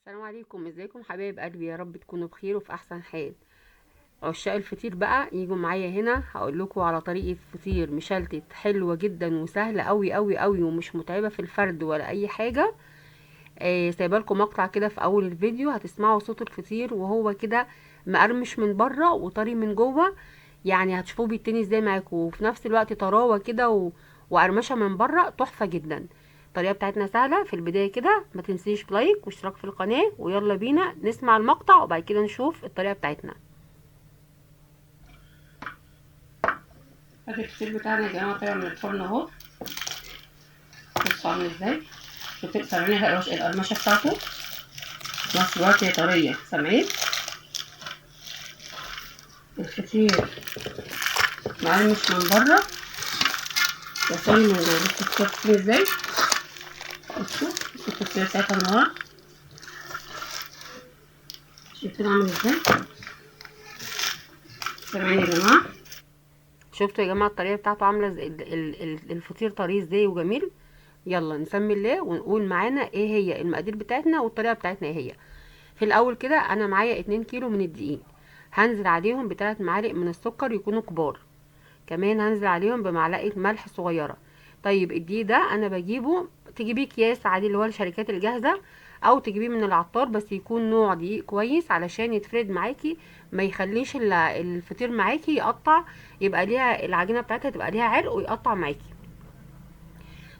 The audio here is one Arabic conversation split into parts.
السلام عليكم، ازيكم حبايب قلبي؟ يا رب تكونوا بخير وفي احسن حال. عشاق الفطير بقى يجوا معايا هنا، هقول لكم على طريقه فطير مشلتت حلوه جدا وسهله قوي قوي قوي ومش متعبه في الفرد ولا اي حاجه. سايبه لكم مقطع كده في اول الفيديو، هتسمعوا صوت الفطير وهو كده مقرمش من بره وطري من جوه. يعني هتشوفوه بيتني ازاي معاكم وفي نفس الوقت طراوه كده وقرمشه من بره تحفه جدا. الطريقه بتاعتنا سهله. في البدايه كده ما تنسيش لايك واشتراك في القناه، ويلا بينا نسمع المقطع وبعد كده نشوف الطريقه بتاعتنا. ادي الفطير بتاعنا يا جماعه طلع من الفرن اهو. بصوا عامل ازاي، شوفوا سامعين القرمشه بتاعته في نفس الوقت هي طريه. سامعين الفطير مقرمش من بره وطري من جوه. بصوا الفطير ازاي، بصوا الفطير ساعتها من ورا، شايفين عامل ازاي؟ سامعين يا جماعه؟ شفتوا يا جماعه الطريقه بتاعته عامله ازاي؟ الفطير طري ازاي وجميل. يلا نسمي الله ونقول معانا ايه هي المقادير بتاعتنا والطريقه بتاعتنا ايه هي. في الاول كده انا معايا 2 كيلو من الدقيق، هنزل عليهم ب3 معالق من السكر يكونوا كبار، كمان هنزل عليهم بمعلقه ملح صغيره. طيب الدقيق ده انا بجيبه، تجيبيه اكياس عادي اللي هو الشركات الجاهزه، او تجيبيه من العطار، بس يكون نوع دقيق كويس علشان يتفرد معاكي، ما يخليش الفطير معاكي يقطع، يبقى ليها العجينه بتاعتها تبقى ليها عرق ويقطع معاكي.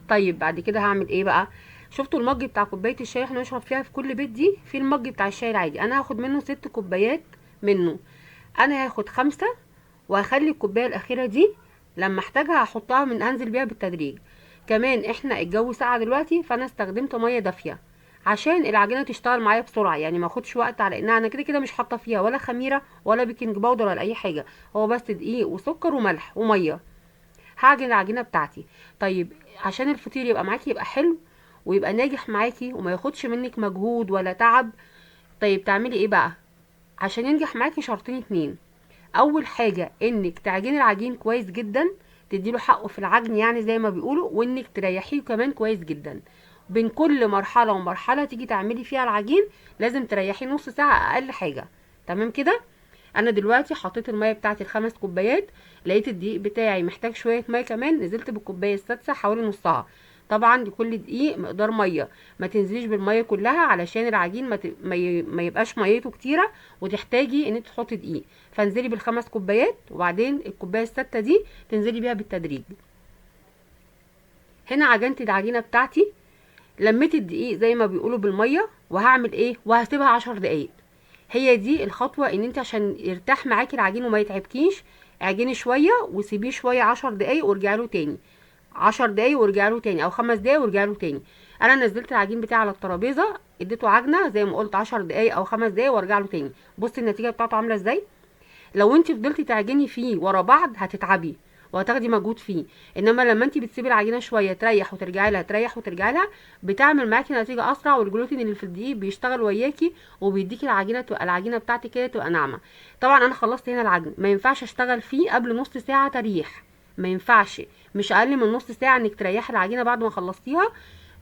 طيب بعد كده هعمل ايه بقى؟ شفتوا المج بتاع كوبايه الشاي احنا بنشرب فيها في كل بيت دي، في المج بتاع الشاي العادي، انا هاخد منه 6 كوبايات منه. انا هاخد 5 وهخلي الكوبايه الاخيره دي لما احتاجها هحطها، من انزل بيها بالتدريج. كمان احنا الجو ساقع دلوقتي، فانا استخدمت ميه دافيه عشان العجينه تشتغل معايا بسرعه، يعني ما اخدش وقت، على انها انا كده كده مش حاطه فيها ولا خميره ولا بيكنج باودر ولا اي حاجه، هو بس دقيق وسكر وملح وميه. هعجن العجينه بتاعتي. طيب عشان الفطير يبقى معاكي يبقى حلو ويبقى ناجح معاكي وما ياخدش منك مجهود ولا تعب، طيب تعملي ايه بقى؟ عشان ينجح معاكي شرطين اتنين. اول حاجه انك تعجني العجين كويس جدا، تديله حقه في العجن يعني زي ما بيقولوا، وانك تريحيه كمان كويس جدا. بين كل مرحله ومرحله تيجي تعملي فيها العجين لازم تريحيه نص ساعه اقل حاجه. تمام كده؟ انا دلوقتي حطيت الميه بتاعتي ال5 كوبايات، لقيت الدقيق بتاعي محتاج شويه ميه كمان، نزلت بالكوبايه السادسه حوالي نصها. طبعا لكل دقيق مقدار ميه، ما تنزليش بالميه كلها علشان العجين ما يبقاش ميته كتيره وتحتاجي ان انت تحطي دقيق، فانزلي بال5 كوبايات وبعدين الكوبايه السادسه دي تنزلي بيها بالتدريج. هنا عجنت العجينه بتاعتي، لميت الدقيق زي ما بيقولوا بالميه، وهعمل ايه؟ وهسيبها 10 دقايق. هي دي الخطوه، ان انت عشان يرتاح معاكي العجين وما يتعبكيش، اعجني شويه وسيبيه شويه 10 دقايق وارجعي له تاني. 10 دقايق وارجعي له تاني او 5 دقايق وارجعي له تاني. انا نزلت العجين بتاعي على الترابيزه، اديته عجنه زي ما قلت 10 دقايق او 5 دقايق وارجع له تاني. بصي النتيجه بتاعته عامله ازاي. لو انت فضلتي تعجني فيه ورا بعض هتتعبي وهتاخدي مجهود فيه، انما لما انت بتسيبي العجينه شويه تريح وترجعي لها تريح وترجعي لها، بتعمل معاكي نتيجه اسرع، والجلوتين اللي في الدقيق بيشتغل وياكي وبيديكي العجينه تبقى العجينه بتاعتك كده تبقى ناعمه. طبعا انا خلصت هنا العجن، ما ينفعش اشتغل فيه قبل نص ساعه تريح، ما ينفعش، مش اقل من نص ساعه انك تريحي العجينه بعد ما خلصتيها.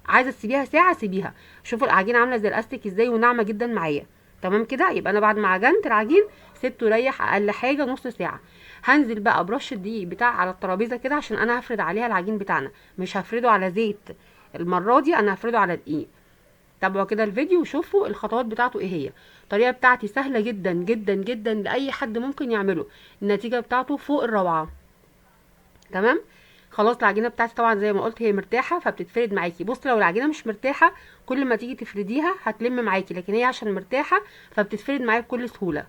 عايزه تسيبيها ساعه سيبيها. شوفوا العجينه عامله زي الاستيك ازاي وناعمه جدا معايا. تمام كده؟ يبقى انا بعد ما عجنت العجين سبته يريح اقل حاجه نص ساعه. هنزل بقى برش الدقيق بتاع على الترابيزه كده عشان انا هفرد عليها العجين بتاعنا، مش هفرده على زيت، المره دي انا هفرده على دقيق. تابعوا كده الفيديو وشوفوا الخطوات بتاعته ايه هي. الطريقه بتاعتي سهله جدا جدا جدا لاي حد ممكن يعمله، النتيجه بتاعته فوق الروعه. تمام. خلاص العجينه بتاعتي طبعا زي ما قلت هي مرتاحه فبتتفرد معاكي. بص لو العجينه مش مرتاحه كل ما تيجي تفرديها هتلم معاكي، لكن هي عشان مرتاحه فبتتفرد معايا بكل سهوله.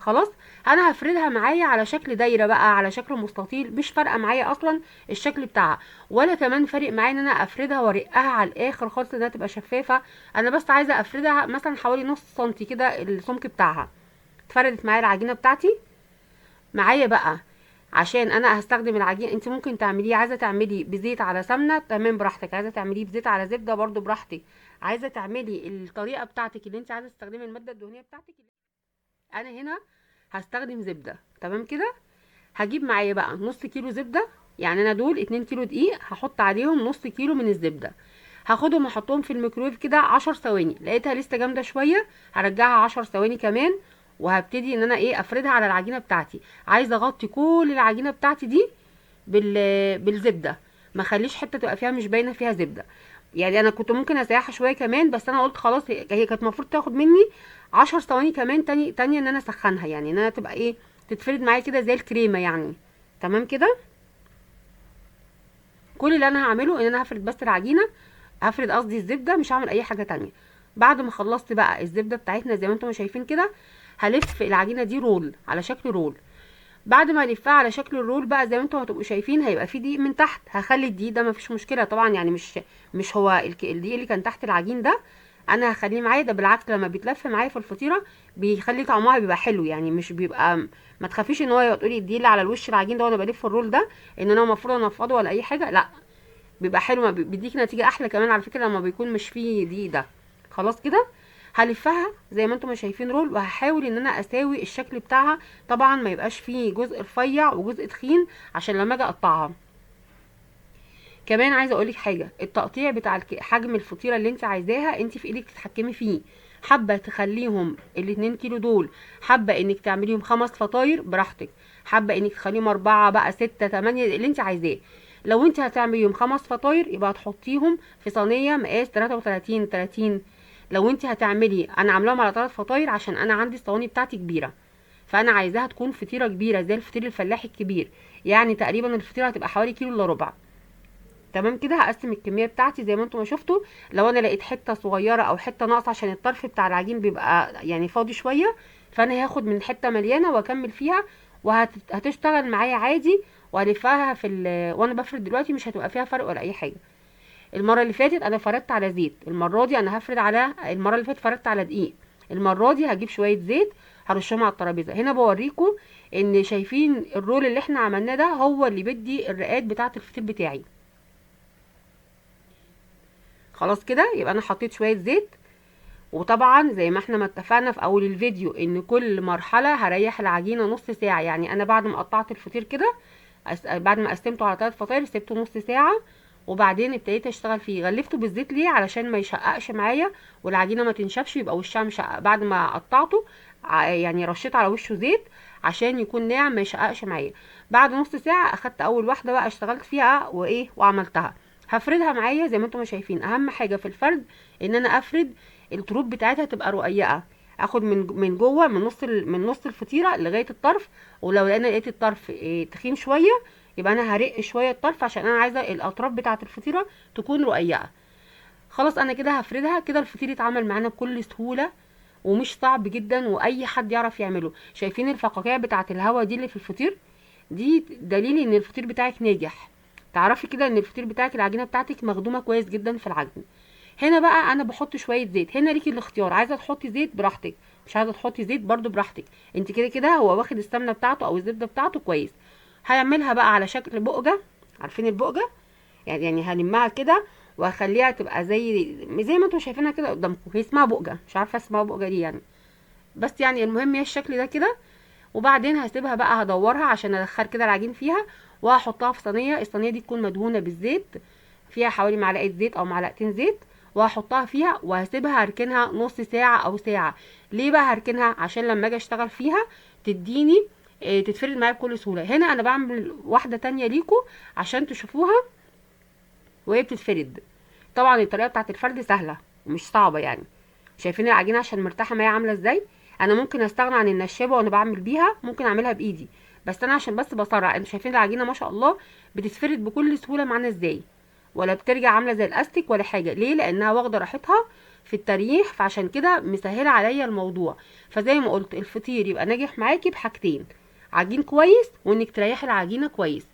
خلاص. انا هفردها معايا على شكل دايره بقى، على شكل مستطيل، مش فارقه معايا اصلا الشكل بتاعها، ولا كمان فارق معايا ان انا افردها وارقها على الاخر خالص انها تبقى شفافه. انا بس عايزه افردها مثلا حوالي نص سنتي كده السمك بتاعها. اتفردت معايا العجينه بتاعتي معايا بقى. عشان انا هستخدم العجين، انت ممكن تعمليه، عايزه تعملي بزيت على سمنه تمام براحتك، عايزه تعمليه بزيت على زبده برضو براحتك، عايزه تعملي الطريقه بتاعتك اللي انت عايزه تستخدمي الماده الدهنيه بتاعتك. انا هنا هستخدم زبده. تمام كده؟ هجيب معايا بقى نص كيلو زبده، يعني انا دول 2 كيلو دقيق هحط عليهم نص كيلو من الزبده. هاخدهم احطهم في الميكرويف كده 10 ثواني، لقيتها لسه جامده شويه هرجعها 10 ثواني كمان، وهبتدي ان انا ايه افردها على العجينه بتاعتي. عايزه اغطي كل العجينه بتاعتي دي بالزبده، ما خليش حته تبقى فيها مش باينه فيها زبده. يعني انا كنت ممكن اسيحها شويه كمان، بس انا قلت خلاص هي كانت المفروض تاخد مني 10 ثواني كمان تانية ان انا اسخنها، يعني ان انا تبقى ايه تتفرد معايا كده زي الكريمه يعني. تمام كده. كل اللي انا هعمله ان انا هفرد بس العجينه، هفرد قصدي الزبده، مش هعمل اي حاجه تانية. بعد ما خلصت بقى الزبده بتاعتنا زي ما انتم شايفين كده، هلف العجينه دي رول على شكل رول. بعد ما الفها على شكل الرول بقى زي ما انتم هتبقوا شايفين هيبقى فيه دقيق من تحت، هخلي الدقيق ده مفيش مشكله طبعا، يعني مش هو الدقيق اللي كان تحت العجين ده انا هخليه معايا، ده بالعكس لما بيتلف معايا في الفطيره بيخلي طعمها بيبقى حلو، يعني مش بيبقى، ما تخافيش ان هو تقولي الدقيق اللي على الوش العجين ده وانا بلف الرول ده ان انا المفروض انفضه ولا اي حاجه، لا، بيبقى حلو، ما بيديك نتيجه احلى كمان على فكره لما بيكون مش فيه دقيق ده. خلاص كده هلفها زي ما انتم شايفين رول، وهحاول ان انا اساوي الشكل بتاعها، طبعا ما يبقاش فيه جزء رفيع وجزء تخين عشان لما اجي اقطعها. كمان عايزه اقولك حاجه، التقطيع بتاع حجم الفطيره اللي انت عايزاها انت في ايدك تتحكمي فيه، حابه تخليهم ال2 كيلو دول، حابه انك تعمليهم 5 فطاير براحتك، حابه انك تخليهم 4 بقى 6 8 اللي انت عايزاه. لو انت هتعمليهم 5 فطاير يبقى هتحطيهم في صينيه مقاس 33 30. لو انت هتعملي، انا عاملاهم على 3 فطاير عشان انا عندي الصواني بتاعتي كبيره، فانا عايزاها تكون فطيره كبيره زي الفطير الفلاحي الكبير، يعني تقريبا الفطيره هتبقى حوالي كيلو الا ربع. تمام كده. هقسم الكميه بتاعتي زي ما انتم ما شفتوا، لو انا لقيت حته صغيره او حته ناقصه عشان الطرف بتاع العجين بيبقى يعني فاضي شويه، فانا هاخد من حته مليانه واكمل فيها، وهتشتغل معايا عادي، والفها وانا بفرد دلوقتي مش هتبقى فيها فرق ولا اي حاجه. المره اللي فاتت انا فردت على زيت، المره دي انا هفرد على، المره اللي فاتت فردت على دقيق، المره دي هجيب شويه زيت هرشهم على الترابيزه. هنا بوريكم ان شايفين الرول اللي احنا عملناه ده هو اللي بيدي الرقات بتاعه الفطير بتاعي. خلاص كده يبقى انا حطيت شويه زيت، وطبعا زي ما احنا ما اتفقنا في اول الفيديو ان كل مرحله هريح العجينه نص ساعه، يعني انا بعد ما قطعت الفطير كده بعد ما قسمته على 3 فطاير سبته نص ساعه، وبعدين ابتديت اشتغل فيه. غلفته بالزيت ليه؟ علشان ما يشققش معايا والعجينه ما تنشفش يبقى وشها مشقق. بعد ما قطعته يعني رشيت على وشه زيت عشان يكون ناعم ما يشققش معايا. بعد نص ساعه اخدت اول واحده بقى اشتغلت فيها وايه وعملتها. هفردها معايا زي ما انتم شايفين. اهم حاجه في الفرد ان انا افرد الطروف بتاعتها تبقى رقيقه، اخد من جوه من نص الفطيره لغايه الطرف، ولو انا لقيت الطرف تخين شويه يبقى انا هرق شويه الطرف عشان انا عايزه الاطراف بتاعه الفطيره تكون رقيقه. خلاص انا كده هفردها كده. الفطير يتعمل معانا بكل سهوله ومش صعب جدا، واي حد يعرف يعمله. شايفين الفقاقيع بتاعه الهوا دي اللي في الفطير؟ دي دليل ان الفطير بتاعك ناجح، تعرفي كده ان الفطير بتاعك العجينه بتاعتك مخدومه كويس جدا في العجن. هنا بقى انا بحط شويه زيت، هنا ليكي الاختيار، عايزه تحطي زيت براحتك، مش عايزه تحطي زيت برده براحتك، انت كده كده هو واخد السمنه بتاعته او الزبده بتاعته كويس. هيعملها بقى على شكل بقجه، عارفين البقجه؟ يعني هلمها كده وهخليها تبقى زي ما انتم شايفينها كده قدامكم، هي اسمها بقجه، مش عارفه اسمها بقجه دي يعني، بس يعني المهم هي الشكل ده كده. وبعدين هسيبها بقى هدورها عشان ادخل كده العجين فيها، وهحطها في صينيه، الصينيه دي تكون مدهونه بالزيت، فيها حوالي معلقه زيت او معلقتين زيت، وهحطها فيها وهسيبها هركنها نص ساعه او ساعه. ليه بقى هركنها؟ عشان لما اجي اشتغل فيها تديني تتفرد معايا بكل سهوله. هنا انا بعمل واحده تانية ليكم عشان تشوفوها وهي بتتفرد. طبعا الطريقه بتاعت الفرد سهله ومش صعبه يعني. شايفين العجينه عشان مرتاحه معايا عامله ازاي؟ انا ممكن استغنى عن النشابه وانا بعمل بيها، ممكن اعملها بايدي، بس انا عشان بس بسرع. انتوا شايفين العجينه ما شاء الله بتتفرد بكل سهوله معانا ازاي، ولا بترجع عامله زي الاستيك ولا حاجه. ليه؟ لانها واخده راحتها في التريح، فعشان كده مسهله عليا الموضوع. فزي ما قلت الفطير يبقى ناجح معاكي بحاجتين: عجين كويس وانك تريحي العجينه كويس.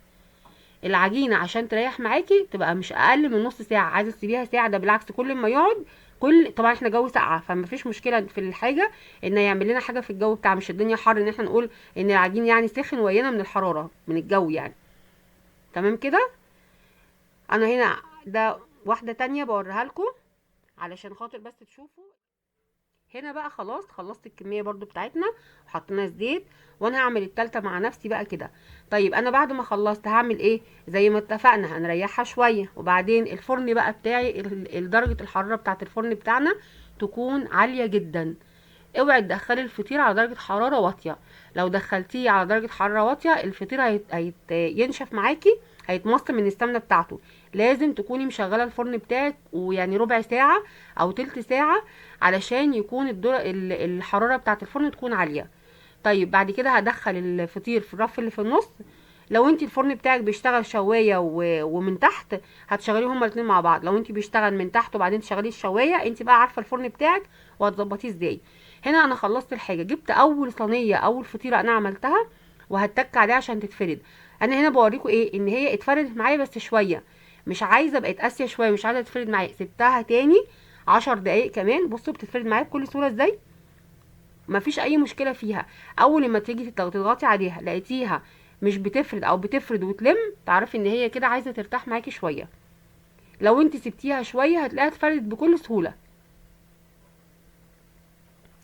العجينه عشان تريح معاكي تبقى مش اقل من نص ساعه، عايزه تسيبيها ساعه ده بالعكس كل ما يقعد طبعا احنا جو ساقعه فما فيش مشكله في الحاجه ان يعمل لنا حاجه في الجو بتاع مش الدنيا حر ان احنا نقول ان العجين يعني سخن ويانا من الحراره من الجو يعني. تمام كده. انا هنا ده واحده تانية بوريها لكم علشان خاطر بس تشوفوا. هنا بقى خلاص خلصت الكميه برضو بتاعتنا وحطينا الزيت، وانا هعمل التالتة مع نفسي بقى كده. طيب انا بعد ما خلصت هعمل ايه؟ زي ما اتفقنا هنريحها شويه، وبعدين الفرن بقى بتاعي درجه الحراره بتاعه الفرن بتاعنا تكون عاليه جدا. اوعي تدخلي الفطير على درجه حراره واطيه. لو دخلتيه على درجه حراره واطيه الفطير ينشف معاكي، هيتمص من السمنه بتاعته. لازم تكوني مشغله الفرن بتاعك ويعني ربع ساعه او تلت ساعه، علشان يكون الحراره بتاعه الفرن تكون عاليه. طيب بعد كده هدخل الفطير في الرف اللي في النص. لو انت الفرن بتاعك بيشتغل شوايه ومن تحت، هتشغليهم هما الاثنين مع بعض. لو انت بيشتغل من تحت وبعدين تشغلي الشوايه، انت بقى عارفه الفرن بتاعك وهتظبطيه ازاي. هنا انا خلصت الحاجه، جبت اول صينيه اول فطيره انا عملتها وهتك عليها عشان تتفرد. انا هنا بوريكم ايه، ان هي اتفردت معايا بس شويه، مش عايزه بقت قاسيه شويه، مش عايزه تتفرد معايا، سبتها تاني 10 دقايق كمان. بصوا بتتفرد معايا بكل سهوله ازاي، مفيش اي مشكله فيها. اول ما تيجي تضغطي عليها لقيتيها مش بتفرد او بتفرد وتلم، تعرفي ان هي كده عايزه ترتاح معاكي شويه. لو انت سبتيها شويه هتلاقيها اتفردت بكل سهوله.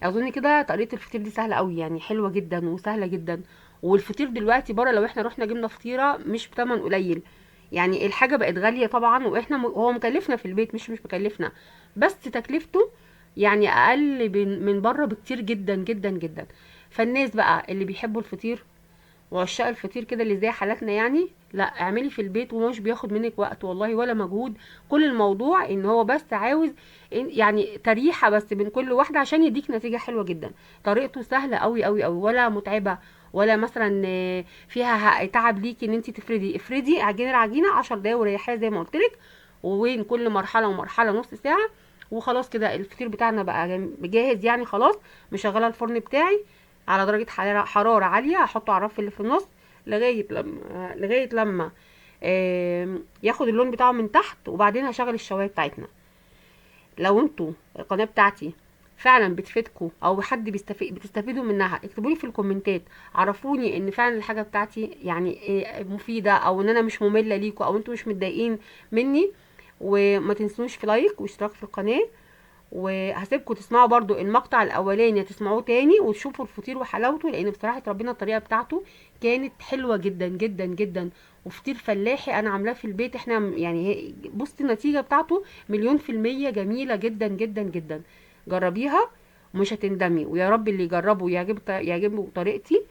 اظن كده طريقه الفطير دي سهله قوي، يعني حلوه جدا وسهله جدا. والفطير دلوقتي بره لو احنا رحنا جبنا فطيره مش بتمن قليل، يعني الحاجه بقت غاليه طبعا، واحنا هو مكلفنا في البيت، مش مكلفنا، بس تكلفته يعني اقل من بره بكتير جدا جدا جدا. فالناس بقى اللي بيحبوا الفطير وعشاق الفطير كده اللي زي حالاتنا، يعني لا اعملي في البيت ومش بياخد منك وقت والله ولا مجهود. كل الموضوع ان هو بس عاوز يعني تريحه بس بين كل واحده عشان يديك نتيجه حلوه جدا. طريقته سهله قوي قوي قوي، ولا متعبه ولا مثلا فيها تعب ليكي ان انت افردي اعجني العجينه 10 دقايق وريحيها زي ما قلت لك، وبين كل مرحله ومرحله نص ساعه. وخلاص كده الفطير بتاعنا بقى جاهز يعني خلاص. مشغله الفرن بتاعي على درجة حرارة عالية، هحطه على الرف اللي في النص لغاية لما ياخد اللون بتاعه من تحت، وبعدين هشغل الشواية بتاعتنا. لو انتوا القناة بتاعتي فعلا بتفيدكم او حد بتستفيدوا منها، اكتبوا لي في الكومنتات، عرفوني ان فعلا الحاجة بتاعتي يعني مفيدة، او ان انا مش مملة ليكم، او انتوا مش متضايقين مني. وما تنسوش في لايك واشتراك في القناة. وهسيبكم تسمعوا برضو المقطع الاولاني، تسمعوه تاني وتشوفوا الفطير وحلاوته، لان بصراحه ربنا الطريقه بتاعته كانت حلوه جدا جدا جدا. وفطير فلاحي انا عاملاه في البيت احنا، يعني بصي النتيجه بتاعته مليون في الميه جميله جدا جدا جدا. جربيها ومش هتندمي. ويا رب اللي يجربه يعجبه طريقتي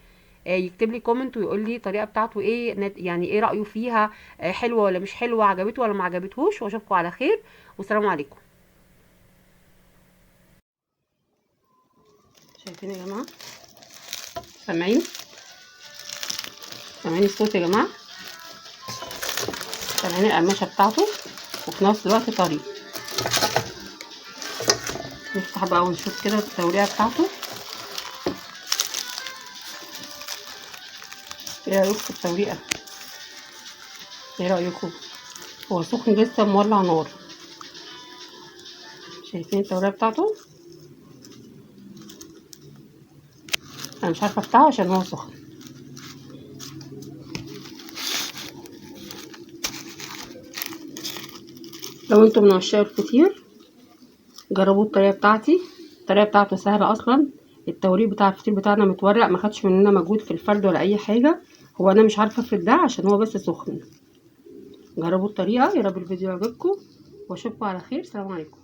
يكتب لي كومنت ويقول لي الطريقه بتاعته ايه، يعني ايه رايه فيها، حلوه ولا مش حلوه، عجبته ولا ما عجبتهوش. واشوفكم على خير والسلام عليكم. شايفين يا جماعه؟ سامعين؟ سامعين الصوت يا جماعه؟ سامعين القرمشه بتاعته؟ وفي نفس الوقت طري. نفتح بقى ونشوف كده التوريعه بتاعته. ايه رايكم في التوريقه؟ ايه رايكم؟ هو سخن لسه مولع نار. شايفين التوريعه بتاعته؟ انا مش عارفه افتحه عشان هو سخن. لو انتم من عشاق الفطير جربوا الطريقه بتاعتي. الطريقه بتاعته سهله اصلا. التوريق بتاع الفطير بتاعنا متورق، ما خدش مننا مجهود في الفرد ولا اي حاجه. هو انا مش عارفه افرد ده عشان هو بس سخن. جربوا الطريقه، يا رب الفيديو يعجبكم واشوفكم على خير. سلام عليكم.